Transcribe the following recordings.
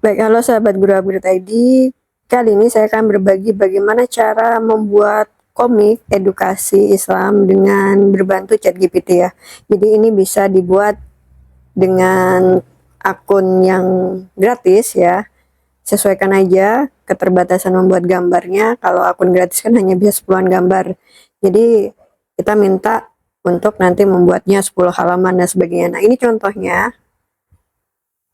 Baik, halo sahabat Guru Upgrade ID. Kali ini saya akan berbagi bagaimana cara membuat komik edukasi Islam dengan berbantu ChatGPT ya. Jadi ini bisa dibuat dengan akun yang gratis ya. Sesuaikan aja keterbatasan membuat gambarnya. Kalau akun gratis kan hanya bisa 10-an gambar. Jadi kita minta untuk nanti membuatnya 10 halaman dan sebagainya. Nah, ini contohnya.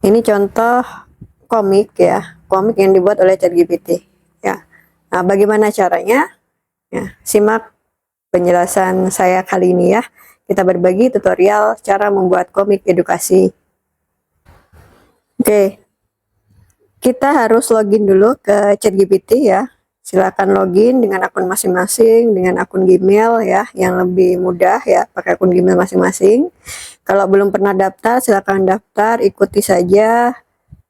Ini contoh komik ya, komik yang dibuat oleh ChatGPT ya. Nah, bagaimana caranya? Ya, simak penjelasan saya kali ini ya. Kita berbagi tutorial cara membuat komik edukasi. Oke, kita harus login dulu ke ChatGPT ya. Silakan login dengan akun masing-masing, dengan akun Gmail ya, yang lebih mudah ya, pakai akun Gmail masing-masing. Kalau belum pernah daftar, silakan daftar, ikuti saja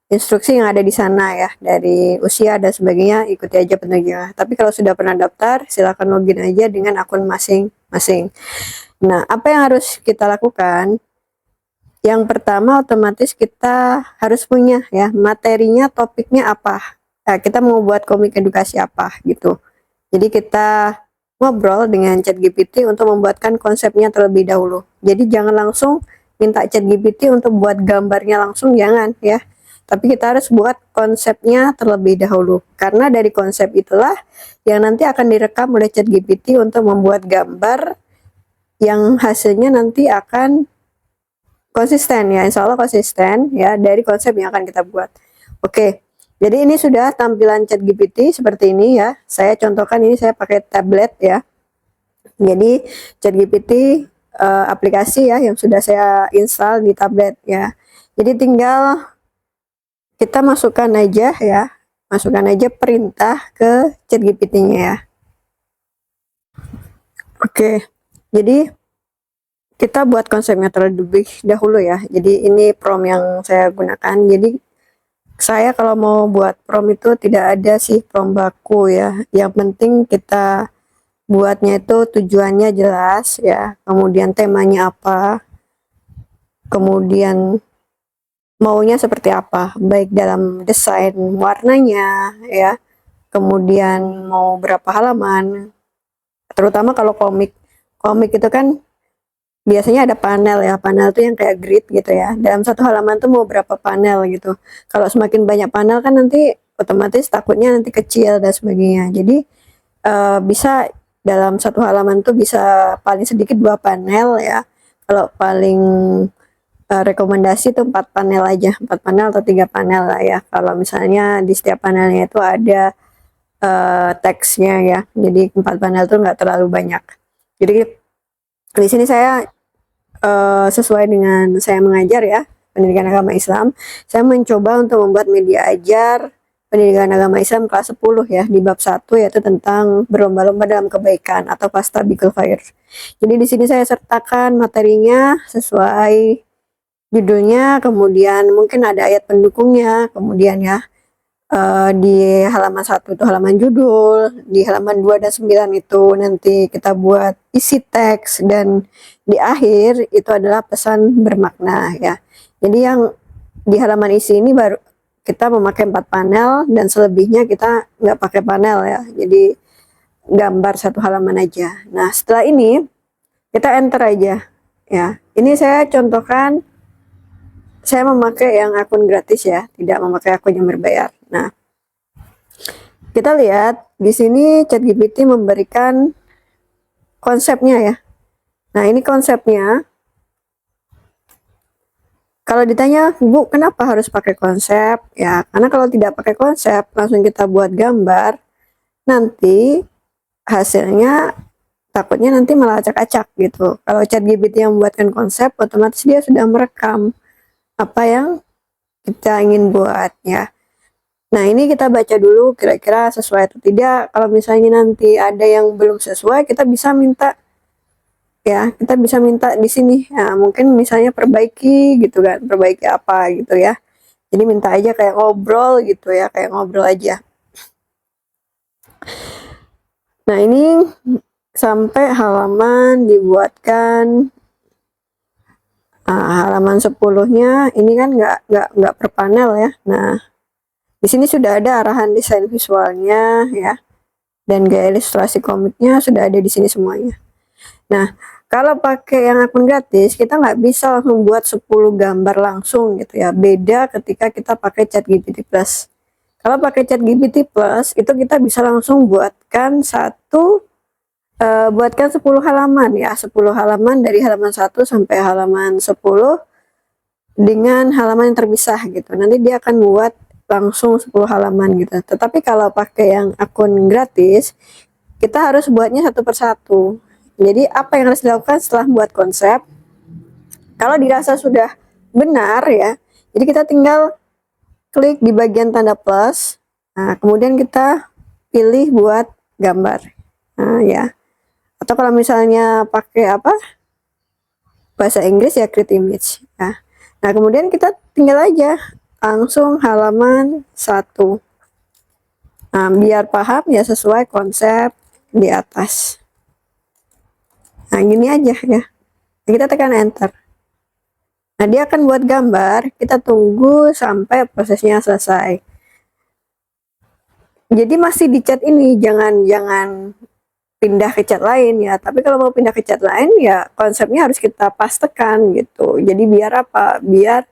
instruksi yang ada di sana ya, dari usia dan sebagainya, ikuti aja petunjuknya. Tapi kalau sudah pernah daftar, silakan login aja dengan akun masing-masing. Nah, apa yang harus kita lakukan? Yang pertama, otomatis kita harus punya ya materinya, topiknya apa. Nah, kita mau buat komik edukasi apa gitu. Jadi kita ngobrol dengan ChatGPT untuk membuatkan konsepnya terlebih dahulu. Jadi jangan langsung minta ChatGPT untuk buat gambarnya langsung, jangan ya. Tapi kita harus buat konsepnya terlebih dahulu. Karena dari konsep itulah yang nanti akan direkam oleh ChatGPT untuk membuat gambar yang hasilnya nanti akan konsisten ya. Insya Allah konsisten ya dari konsep yang akan kita buat. Oke, jadi ini sudah tampilan ChatGPT seperti ini ya. Saya contohkan ini saya pakai tablet ya. Jadi ChatGPT aplikasi ya yang sudah saya install di tablet ya. Jadi tinggal kita masukkan aja ya, masukkan aja perintah ke ChatGPT-nya ya. Oke, jadi kita buat konsepnya terlebih dahulu ya. Jadi ini prompt yang saya gunakan. Jadi saya kalau mau buat prompt itu tidak ada sih prompt baku ya. Yang penting kita buatnya itu tujuannya jelas ya. Kemudian temanya apa. Kemudian maunya seperti apa, baik dalam desain warnanya ya, kemudian mau berapa halaman, terutama kalau komik itu kan biasanya ada panel ya, panel tuh yang kayak grid gitu ya, dalam satu halaman tuh mau berapa panel gitu. Kalau semakin banyak panel kan nanti otomatis takutnya nanti kecil dan sebagainya. Jadi bisa dalam satu halaman tuh bisa paling sedikit 2 panel ya, kalau paling rekomendasi tuh 4 panel aja, 4 panel atau 3 panel lah ya. Kalau misalnya di setiap panelnya itu ada teksnya ya, jadi 4 panel tuh nggak terlalu banyak. Jadi di sini saya sesuai dengan saya mengajar ya, pendidikan agama Islam, saya mencoba untuk membuat media ajar pendidikan agama Islam kelas 10 ya, di bab 1 yaitu tentang berlomba-lomba dalam kebaikan atau Fastabiqul Khair. Jadi di sini saya sertakan materinya sesuai judulnya, kemudian mungkin ada ayat pendukungnya, kemudian ya di halaman 1 itu halaman judul, di halaman 2 dan 9 itu nanti kita buat isi teks, dan di akhir itu adalah pesan bermakna ya. Jadi yang di halaman isi ini baru kita memakai 4 panel, dan selebihnya kita nggak pakai panel ya, jadi gambar satu halaman aja. Nah, setelah ini kita enter aja ya. Ini saya contohkan, saya memakai yang akun gratis ya, tidak memakai akun yang berbayar. Nah, kita lihat di sini ChatGPT memberikan konsepnya ya. Nah, ini konsepnya. Kalau ditanya, Bu, kenapa harus pakai konsep? Ya, karena kalau tidak pakai konsep, langsung kita buat gambar, nanti hasilnya takutnya nanti malah acak-acak gitu. Kalau ChatGPT yang membuatkan konsep, otomatis dia sudah merekam apa yang kita ingin buat ya. Nah, ini kita baca dulu kira-kira sesuai atau tidak. Kalau misalnya nanti ada yang belum sesuai, kita bisa minta ya, kita bisa minta di sini. Nah, mungkin misalnya perbaiki gitu kan, perbaiki apa gitu ya. Jadi minta aja kayak ngobrol gitu ya, kayak ngobrol aja. Nah, ini sampai halaman dibuatkan halaman 10-nya ini kan nggak per panel ya. Nah, Di sini sudah ada arahan desain visualnya ya, dan gaya ilustrasi komiknya sudah ada di sini semuanya. Nah, kalau pakai yang akun gratis, kita nggak bisa langsung buat 10 gambar langsung gitu ya. Beda ketika kita pakai ChatGPT Plus. Kalau pakai ChatGPT Plus, itu kita bisa langsung buatkan 10 halaman ya, 10 halaman dari halaman 1 sampai halaman 10 dengan halaman yang terpisah gitu. Nanti dia akan buat langsung 10 halaman gitu. Tetapi kalau pakai yang akun gratis, kita harus buatnya satu persatu. Jadi apa yang harus dilakukan setelah membuat konsep? Kalau dirasa sudah benar ya, jadi kita tinggal klik di bagian tanda plus. Nah, kemudian kita pilih buat gambar. Nah, ya. Atau kalau misalnya pakai apa? Bahasa Inggris ya create image ya. Nah, kemudian kita tinggal aja langsung halaman 1. Nah, biar paham ya sesuai konsep di atas. Nah, gini aja ya. Kita tekan enter. Nah, dia akan buat gambar, kita tunggu sampai prosesnya selesai. Jadi masih di chat ini, jangan pindah ke chat lain ya. Tapi kalau mau pindah ke chat lain ya konsepnya harus kita pastekan gitu. Jadi biar apa? Biar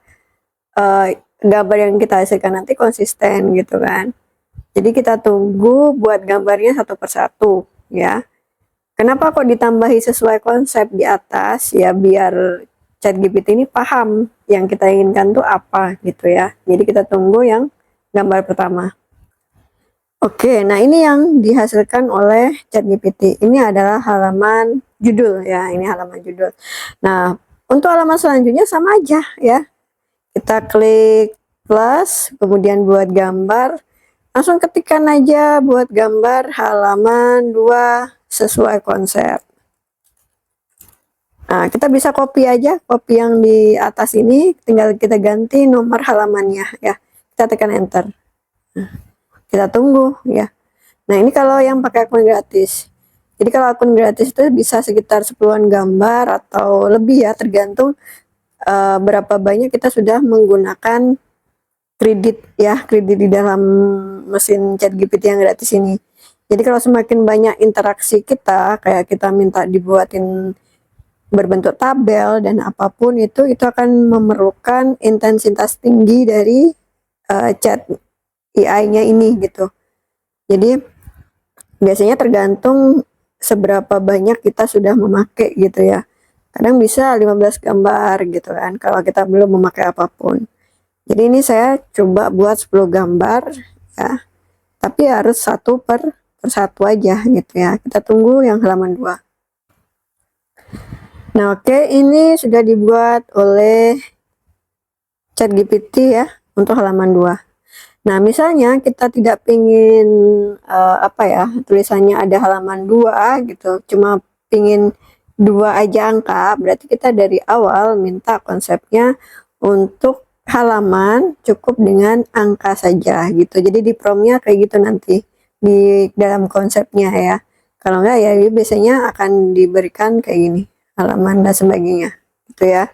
gambar yang kita hasilkan nanti konsisten gitu kan. Jadi kita tunggu buat gambarnya satu persatu ya. Kenapa kok ditambahi sesuai konsep di atas ya, biar ChatGPT ini paham yang kita inginkan tuh apa gitu ya. Jadi kita tunggu yang gambar pertama. Oke, nah ini yang dihasilkan oleh ChatGPT. Ini adalah halaman judul ya, ini halaman judul. Nah, untuk halaman selanjutnya sama aja ya. Kita klik plus, kemudian buat gambar. Langsung ketikkan aja buat gambar halaman 2 sesuai konsep. Nah, kita bisa copy aja, copy yang di atas ini, tinggal kita ganti nomor halamannya ya. Kita tekan enter. Nah, kita tunggu ya. Nah, ini kalau yang pakai akun gratis. Jadi kalau akun gratis itu bisa sekitar 10-an gambar atau lebih ya, tergantung berapa banyak kita sudah menggunakan kredit ya, kredit di dalam mesin ChatGPT yang gratis ini. Jadi kalau semakin banyak interaksi kita, kayak kita minta dibuatin berbentuk tabel dan apapun itu akan memerlukan intensitas tinggi dari chat AI-nya ini gitu. Jadi biasanya tergantung seberapa banyak kita sudah memakai gitu ya. Kadang bisa 15 gambar gitu kan kalau kita belum memakai apapun. Jadi ini saya coba buat 10 gambar ya. Tapi harus satu persatu aja gitu ya. Kita tunggu yang halaman 2. Nah, oke, ini sudah dibuat oleh ChatGPT ya untuk halaman 2. Nah, misalnya kita tidak ingin tulisannya ada halaman 2 gitu, cuma ingin 2 aja angka, berarti kita dari awal minta konsepnya untuk halaman cukup dengan angka saja gitu. Jadi di promnya kayak gitu nanti di dalam konsepnya ya. Kalau enggak ya biasanya akan diberikan kayak gini, halaman dan sebagainya gitu ya.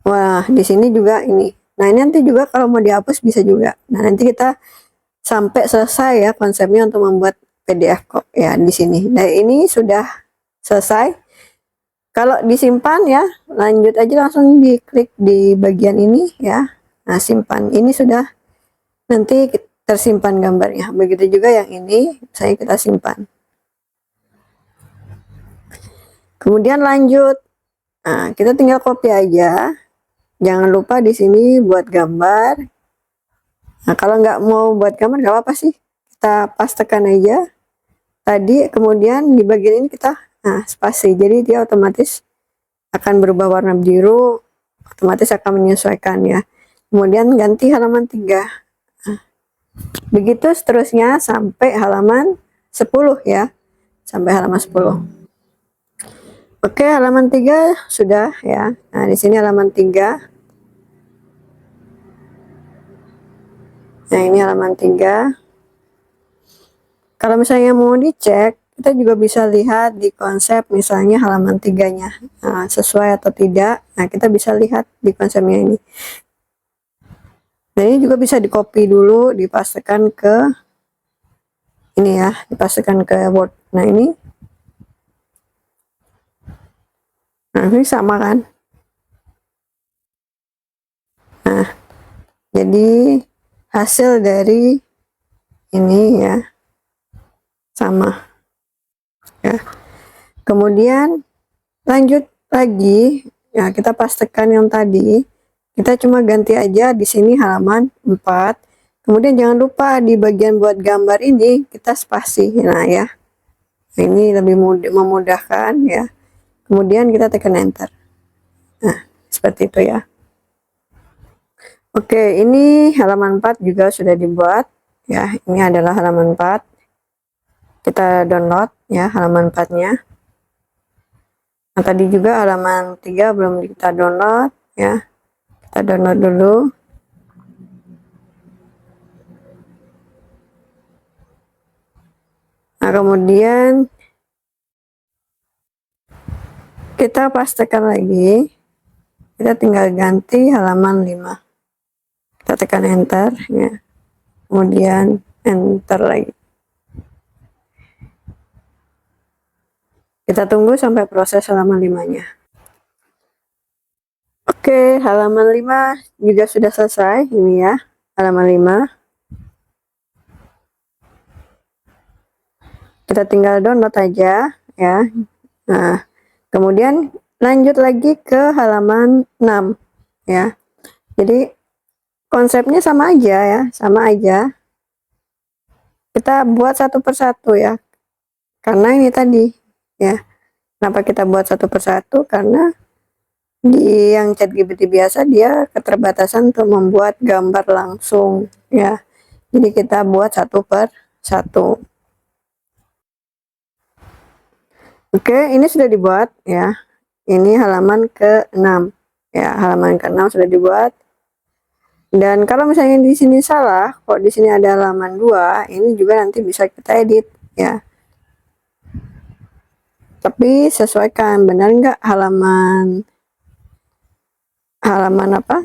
Wah, di sini juga ini. Nah, ini nanti juga kalau mau dihapus bisa juga. Nah, nanti kita sampai selesai ya konsepnya untuk membuat PDF kok ya di sini. Nah, ini sudah selesai. Kalau disimpan ya, lanjut aja langsung diklik di bagian ini ya. Nah, simpan. Ini sudah nanti tersimpan gambarnya. Begitu juga yang ini, saya kita simpan. Kemudian lanjut. Nah, kita tinggal copy aja. Jangan lupa di sini buat gambar. Nah, kalau nggak mau buat gambar nggak apa-apa sih. Kita pastekan aja. Tadi kemudian di bagian ini kita spasi. Jadi dia otomatis akan berubah warna biru. Otomatis akan menyesuaikan ya. Kemudian ganti halaman 3. Nah, begitu seterusnya sampai halaman 10 ya. Sampai halaman 10. Oke, halaman 3 sudah ya. Nah, di sini halaman 3. Nah, ini halaman 3. Kalau misalnya mau dicek, kita juga bisa lihat di konsep misalnya halaman 3-nya. Nah, sesuai atau tidak. Nah, kita bisa lihat di konsepnya ini. Dan ini juga bisa di copy dulu, dipastekan ke ini ya, dipastekan ke Word. Nah ini sama kan. Nah jadi hasil dari ini ya sama ya. Kemudian lanjut lagi ya, kita pastekan yang tadi, kita cuma ganti aja di sini halaman 4. Kemudian jangan lupa di bagian buat gambar ini kita spasi. Nah ya, ini lebih memudahkan ya. Kemudian kita tekan enter. Nah seperti itu ya. Oke, ini halaman 4 juga sudah dibuat ya. Ini adalah halaman 4. Kita download ya halaman 4-nya. Nah tadi juga halaman 3 belum kita download ya. Kita download dulu. Nah kemudian kita pastekan lagi. Kita tinggal ganti halaman 5. Kita tekan enter ya. Kemudian enter lagi. Kita tunggu sampai proses halaman 5-nya. Oke, halaman 5 juga sudah selesai. Ini ya, halaman 5. Kita tinggal download aja ya. Nah, kemudian lanjut lagi ke halaman 6 ya. Jadi konsepnya sama aja ya, sama aja. Kita buat satu persatu ya. Karena ini tadi ya. Kenapa kita buat satu persatu? Karena di yang ChatGPT biasa dia keterbatasan untuk membuat gambar langsung ya. Jadi kita buat satu per satu. Oke, ini sudah dibuat ya. Ini halaman ke-6 ya, halaman ke-6 sudah dibuat. Dan kalau misalnya di sini salah, kok di sini ada halaman 2, ini juga nanti bisa kita edit ya. Tapi sesuaikan, benar nggak halaman apa?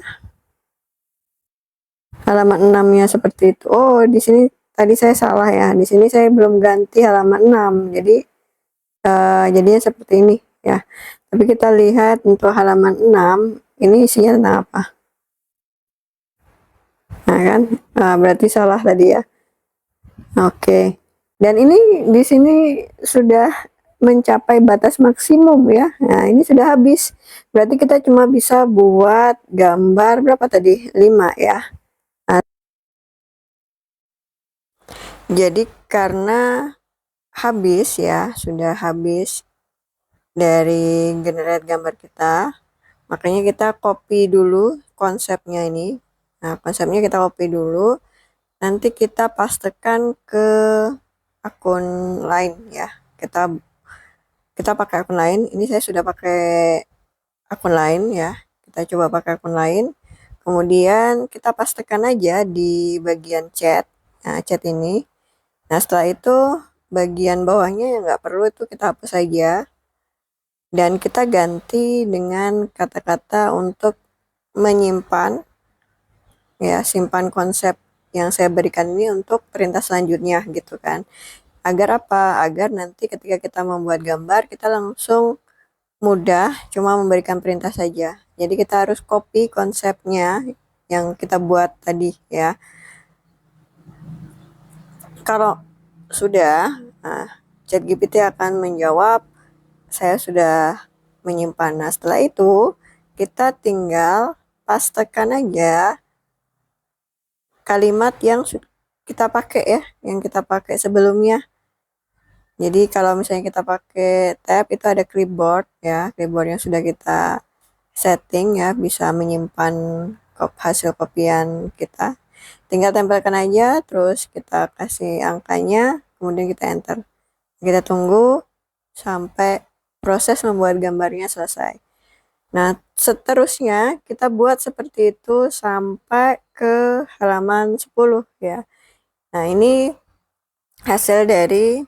Halaman 6-nya seperti itu. Oh, di sini tadi saya salah ya. Di sini saya belum ganti halaman 6. Jadi jadinya seperti ini ya. Tapi kita lihat untuk halaman 6 ini isinya tentang apa. Nah kan, berarti salah tadi ya. Oke. Dan ini di sini sudah mencapai batas maksimum ya. Nah, ini sudah habis. Berarti kita cuma bisa buat gambar berapa tadi? 5 ya. Nah, jadi karena habis ya, sudah habis dari generate gambar kita, makanya kita copy dulu konsepnya ini. Nah, konsepnya kita copy dulu, nanti kita pastekan ke akun lain ya. Kita pakai akun lain. Ini saya sudah pakai akun lain ya. Kita coba pakai akun lain. Kemudian kita pastekan aja di bagian chat. Nah, chat ini. Nah, setelah itu bagian bawahnya yang nggak perlu itu kita hapus saja. Dan kita ganti dengan kata-kata untuk menyimpan ya, simpan konsep yang saya berikan ini untuk perintah selanjutnya gitu kan. Agar apa? Agar nanti ketika kita membuat gambar kita langsung mudah cuma memberikan perintah saja. Jadi kita harus copy konsepnya yang kita buat tadi ya. Kalau sudah, ChatGPT akan menjawab saya sudah menyimpan. Nah, setelah itu kita tinggal pastekan aja kalimat yang kita pakai ya, yang kita pakai sebelumnya. Jadi kalau misalnya kita pakai tab itu ada clipboard ya, clipboard yang sudah kita setting ya, bisa menyimpan hasil kopian kita. Tinggal tempelkan aja, terus kita kasih angkanya, kemudian kita enter. Kita tunggu sampai proses membuat gambarnya selesai. Nah, seterusnya kita buat seperti itu sampai ke halaman 10 ya. Nah, ini hasil dari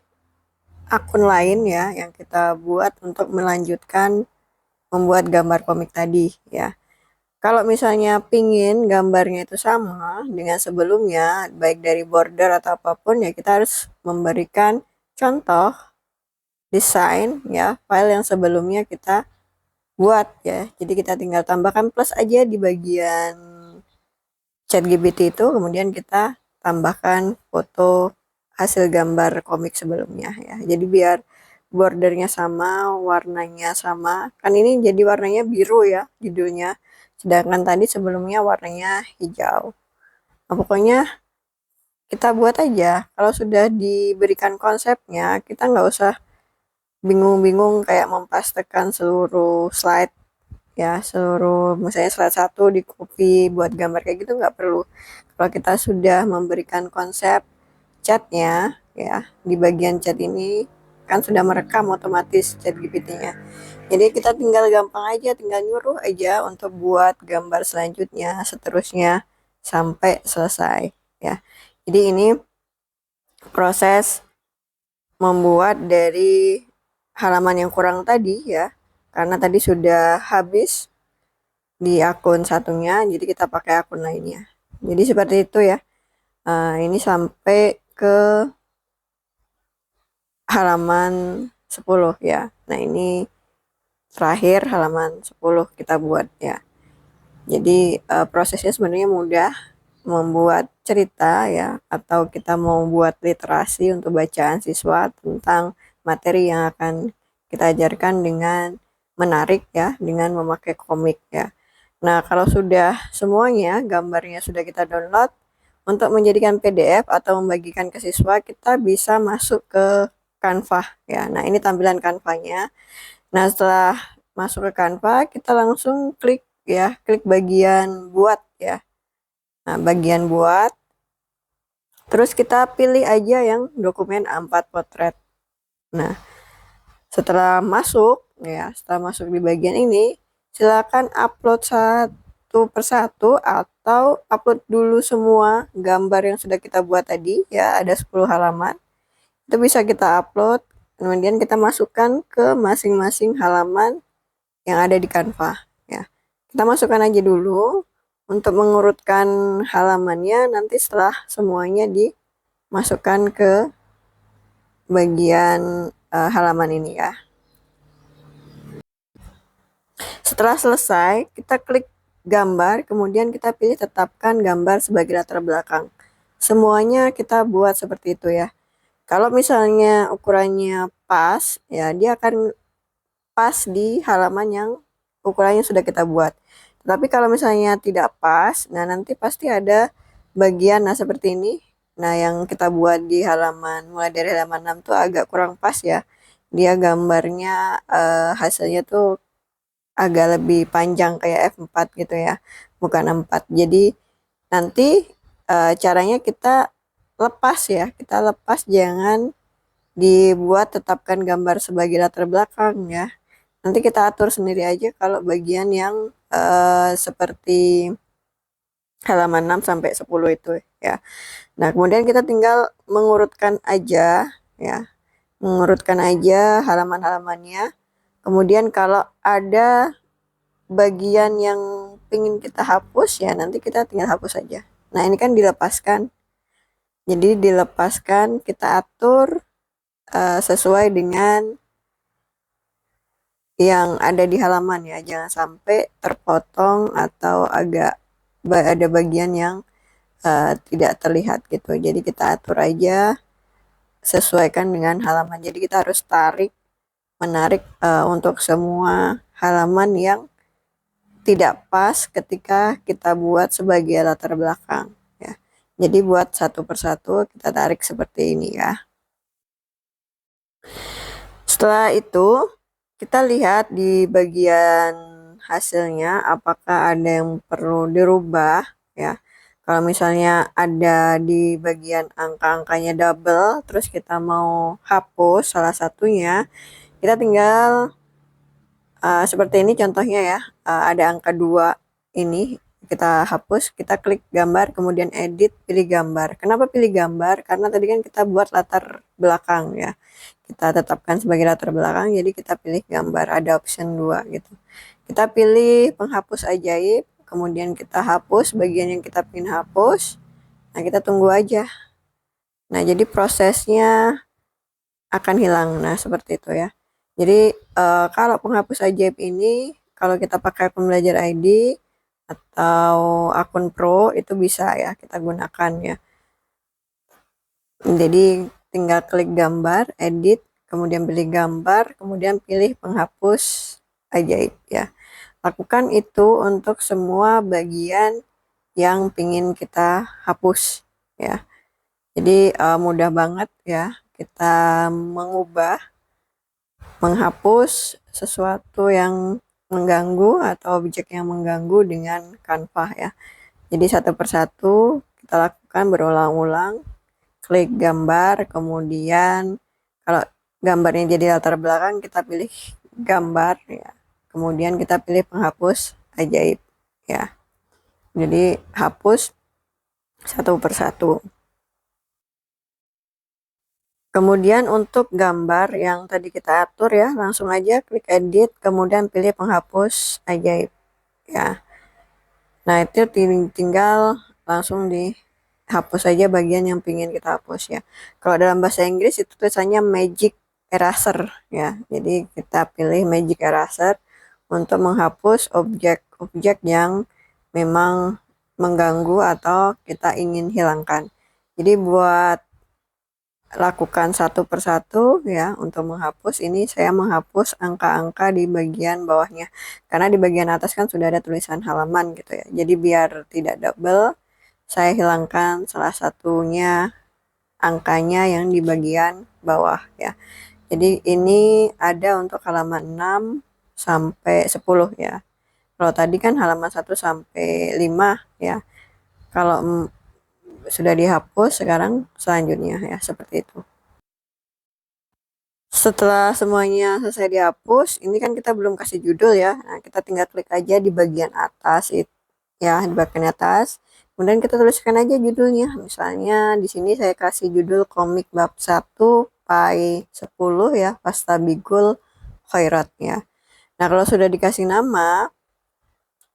akun lain ya yang kita buat untuk melanjutkan membuat gambar komik tadi ya. Kalau misalnya pingin gambarnya itu sama dengan sebelumnya, baik dari border atau apapun, ya kita harus memberikan contoh desain ya, file yang sebelumnya kita buat ya. Jadi kita tinggal tambahkan plus aja di bagian ChatGPT itu, kemudian kita tambahkan foto hasil gambar komik sebelumnya ya. Jadi biar bordernya sama, warnanya sama. Kan ini jadi warnanya biru ya judulnya. Sedangkan tadi sebelumnya warnanya hijau. Nah, pokoknya kita buat aja. Kalau sudah diberikan konsepnya, kita nggak usah bingung-bingung kayak mempastekan seluruh slide ya, seluruh misalnya slide satu di copy buat gambar kayak gitu nggak perlu. Kalau kita sudah memberikan konsep chatnya ya, di bagian chat ini kan sudah merekam otomatis chat GPT-nya. Jadi kita tinggal gampang aja, tinggal nyuruh aja untuk buat gambar selanjutnya, seterusnya sampai selesai ya. Jadi ini proses membuat dari halaman yang kurang tadi ya, karena tadi sudah habis di akun satunya, jadi kita pakai akun lainnya. Jadi seperti itu ya. Ini sampai ke halaman 10 ya. Nah ini terakhir halaman 10 kita buat ya. Jadi prosesnya sebenarnya mudah, membuat cerita ya, atau kita mau buat literasi untuk bacaan siswa tentang materi yang akan kita ajarkan dengan menarik ya, dengan memakai komik ya. Nah, kalau sudah semuanya, gambarnya sudah kita download, untuk menjadikan PDF atau membagikan ke siswa, kita bisa masuk ke Canva ya. Nah, ini tampilan Canva-nya. Nah, setelah masuk ke Canva, kita langsung klik ya, klik bagian buat ya. Nah, bagian buat, terus kita pilih aja yang dokumen A4 potret. Nah, setelah masuk ya, setelah masuk di bagian ini, silakan upload satu persatu atau upload dulu semua gambar yang sudah kita buat tadi ya, ada 10 halaman. Itu bisa kita upload, kemudian kita masukkan ke masing-masing halaman yang ada di Canva ya. Kita masukkan aja dulu untuk mengurutkan halamannya, nanti setelah semuanya dimasukkan ke bagian halaman ini ya. Setelah selesai, kita klik gambar, kemudian kita pilih tetapkan gambar sebagai latar belakang. Semuanya kita buat seperti itu ya. Kalau misalnya ukurannya pas, ya dia akan pas di halaman yang ukurannya sudah kita buat. Tapi kalau misalnya tidak pas, nah nanti pasti ada bagian seperti ini. Nah, yang kita buat di halaman mulai dari halaman 6 tuh agak kurang pas ya. Dia gambarnya hasilnya tuh agak lebih panjang kayak F4 gitu ya, bukan 4. Jadi nanti caranya kita lepas ya, kita lepas, jangan dibuat tetapkan gambar sebagai latar belakang ya. Nanti kita atur sendiri aja kalau bagian yang seperti halaman 6 sampai 10 itu ya. Nah, kemudian kita tinggal mengurutkan aja ya. Mengurutkan aja halaman-halamannya. Kemudian kalau ada bagian yang ingin kita hapus ya, nanti kita tinggal hapus aja. Nah, ini kan dilepaskan. Jadi dilepaskan, kita atur sesuai dengan yang ada di halaman ya, jangan sampai terpotong atau agak ada bagian yang tidak terlihat gitu. Jadi kita atur aja sesuaikan dengan halaman. Jadi kita harus menarik untuk semua halaman yang tidak pas ketika kita buat sebagai latar belakang ya. Jadi buat satu persatu kita tarik seperti ini ya. Setelah itu kita lihat di bagian hasilnya apakah ada yang perlu dirubah ya. Kalau misalnya ada di bagian angka-angkanya double, terus kita mau hapus salah satunya, kita tinggal seperti ini contohnya ya, ada angka 2 ini, kita hapus, kita klik gambar, kemudian edit, pilih gambar. Kenapa pilih gambar? Karena tadi kan kita buat latar belakang ya. Kita tetapkan sebagai latar belakang, jadi kita pilih gambar, ada option 2 gitu. Kita pilih penghapus ajaib, kemudian kita hapus bagian yang kita ingin hapus. Nah, kita tunggu aja. Nah, jadi prosesnya akan hilang. Nah, seperti itu ya. Jadi kalau penghapus ajaib ini, kalau kita pakai akun belajar ID atau akun Pro itu bisa ya kita gunakan ya. Jadi tinggal klik gambar, edit, kemudian pilih gambar, kemudian pilih penghapus ajaib ya. Lakukan itu untuk semua bagian yang ingin kita hapus ya. Jadi mudah banget ya kita menghapus sesuatu yang mengganggu atau objek yang mengganggu dengan Canva ya. Jadi satu persatu kita lakukan berulang-ulang. Klik gambar, kemudian kalau gambarnya jadi latar belakang kita pilih gambar ya. Kemudian kita pilih penghapus ajaib ya. Jadi hapus satu persatu. Kemudian untuk gambar yang tadi kita atur ya, langsung aja klik edit, kemudian pilih penghapus ajaib ya. Nah, itu tinggal langsung dihapus saja bagian yang ingin kita hapus ya. Kalau dalam bahasa Inggris itu tulisannya magic eraser ya. Jadi kita pilih magic eraser untuk menghapus objek-objek yang memang mengganggu atau kita ingin hilangkan. Jadi buat lakukan satu persatu ya untuk menghapus. Ini saya menghapus angka-angka di bagian bawahnya karena di bagian atas kan sudah ada tulisan halaman gitu ya. Jadi biar tidak double, saya hilangkan salah satunya angkanya yang di bagian bawah ya. Jadi ini ada untuk halaman 6 sampai 10 ya. Kalau tadi kan halaman 1 sampai 5 ya. Kalau sudah dihapus, sekarang selanjutnya ya seperti itu. Setelah semuanya selesai dihapus, ini kan kita belum kasih judul ya. Nah, kita tinggal klik aja di bagian atas ya, di bagian atas. Kemudian kita tuliskan aja judulnya. Misalnya di sini saya kasih judul komik bab 1 pai 10 ya, Fastabigul Khairat ya. Nah, kalau sudah dikasih nama,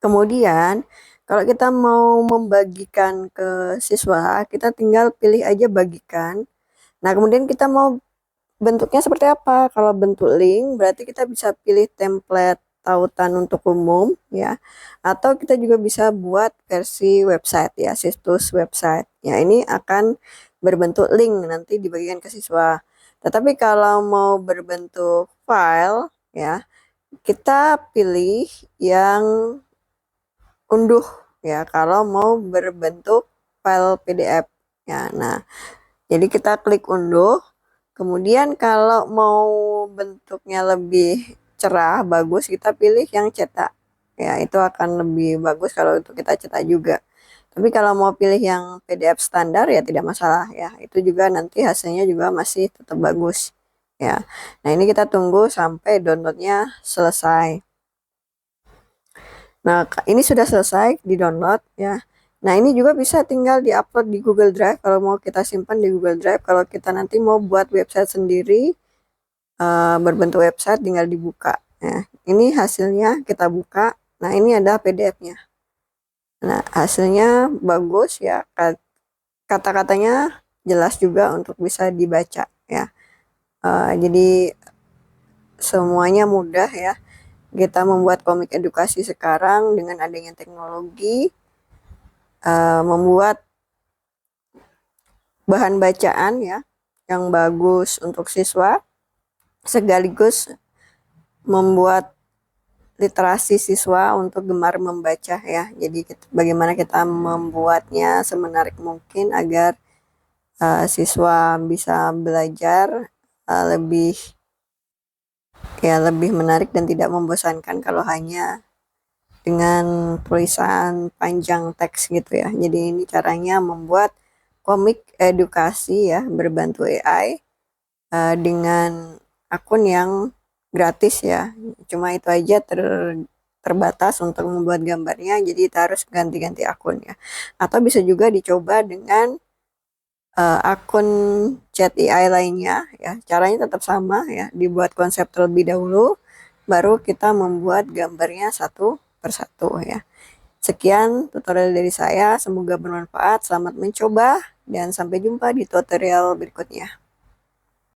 kemudian kalau kita mau membagikan ke siswa, kita tinggal pilih aja bagikan. Nah, kemudian kita mau bentuknya seperti apa? Kalau bentuk link, berarti kita bisa pilih template tautan untuk umum ya. Atau kita juga bisa buat versi website ya, situs website. Ya, ini akan berbentuk link nanti dibagikan ke siswa. Tetapi kalau mau berbentuk file ya, kita pilih yang unduh ya kalau mau berbentuk file PDF ya. Nah, jadi kita klik unduh. Kemudian kalau mau bentuknya lebih cerah, bagus, kita pilih yang cetak. Ya, itu akan lebih bagus kalau itu kita cetak juga. Tapi kalau mau pilih yang PDF standar ya tidak masalah ya. Itu juga nanti hasilnya juga masih tetap bagus. Ya. Nah, ini kita tunggu sampai downloadnya selesai. Nah, ini sudah selesai di-download ya. Nah, ini juga bisa tinggal di-upload di Google Drive kalau mau kita simpan di Google Drive. Kalau kita nanti mau buat website sendiri, berbentuk website tinggal dibuka. Nah, ini hasilnya kita buka. Nah, ini ada PDF-nya. Nah, hasilnya bagus ya. Kata-katanya jelas juga untuk bisa dibaca ya. Jadi semuanya mudah ya. Kita membuat komik edukasi sekarang dengan adanya teknologi, membuat bahan bacaan ya yang bagus untuk siswa, sekaligus membuat literasi siswa untuk gemar membaca ya. Jadi bagaimana kita membuatnya semenarik mungkin agar siswa bisa belajar lebih menarik dan tidak membosankan kalau hanya dengan tulisan panjang teks gitu ya. Jadi ini caranya membuat komik edukasi ya berbantu AI dengan akun yang gratis ya. Cuma itu aja terbatas untuk membuat gambarnya, jadi kita harus ganti-ganti akun ya. Atau bisa juga dicoba dengan akun chat AI lainnya ya. Caranya tetap sama ya, dibuat konsep terlebih dahulu, baru kita membuat gambarnya satu persatu ya. Sekian tutorial dari saya, semoga bermanfaat. Selamat mencoba dan sampai jumpa di tutorial berikutnya.